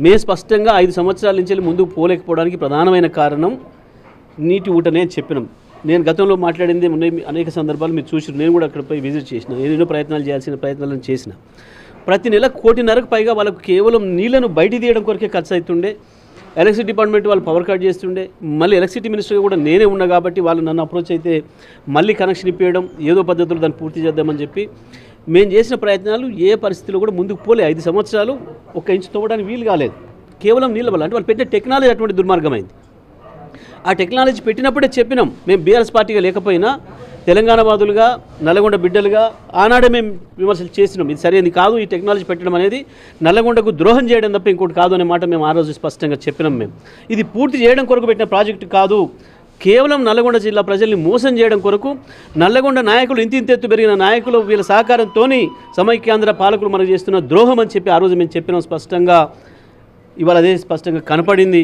మేము స్పష్టంగా 5 సంవత్సరాల నుంచి ముందుకు పోలేకపోవడానికి ప్రధానమైన కారణం నీటి ఊటనే చెప్పినాం. నేను గతంలో మాట్లాడింది అనేక సందర్భాలు మీరు చూసారు. నేను కూడా అక్కడపై విజిట్ చేసిన, ఎన్నో ప్రయత్నాలు చేయాల్సిన ప్రయత్నాలను చేసిన. ప్రతి నెల 1.5 కోటికి పైగా వాళ్ళకు కేవలం నీళ్లను బయట తీయడం కొరకే ఖర్చు అవుతుండే. ఎలక్ట్రిసిటీ డిపార్ట్మెంట్ వాళ్ళు పవర్ కట్ చేస్తుండే. మళ్ళీ ఎలక్ట్రిసిటీ మినిస్టర్గా కూడా నేనే ఉన్నా కాబట్టి వాళ్ళు నన్ను అప్రోచ్ అయితే మళ్ళీ కనెక్షన్ ఇప్పించడం, ఏదో పద్ధతిలో దాన్ని పూర్తి చేద్దామని చెప్పి మేము చేసిన ప్రయత్నాలు ఏ పరిస్థితిలో కూడా ముందుకు పోలే. 5 సంవత్సరాలు 1 ఇంచు తవ్వడానికి వీలు కాలేదు. కేవలం నీళ్ళ వల్ల. అంటే వాళ్ళు పెట్టిన టెక్నాలజీ అటువంటి దుర్మార్గమైంది. ఆ టెక్నాలజీ పెట్టినప్పుడే చెప్పినాం. మేము బీఆర్ఎస్ పార్టీగా లేకపోయినా తెలంగాణ వాదులుగా, నల్లగొండ బిడ్డలుగా ఆనాడే మేము విమర్శలు చేసినాం. ఇది సరైనది కాదు, ఈ టెక్నాలజీ పెట్టడం అనేది నల్లగొండకు ద్రోహం చేయడం తప్ప ఇంకోటి కాదు అనే మాట మేము ఆ రోజు స్పష్టంగా చెప్పినాం. మేము ఇది పూర్తి చేయడం కొరకు పెట్టిన ప్రాజెక్టు కాదు, కేవలం నల్లగొండ జిల్లా ప్రజల్ని మోసం చేయడం కొరకు నల్లగొండ నాయకులు ఇంతెత్తు పెరిగిన నాయకులు వీళ్ళ సహకారంతో సమైక్యాంధ్ర పాలకులు మనకు చేస్తున్న ద్రోహం అని చెప్పి ఆ రోజు మేము చెప్పినాం స్పష్టంగా. ఇవాళ అదే స్పష్టంగా కనపడింది.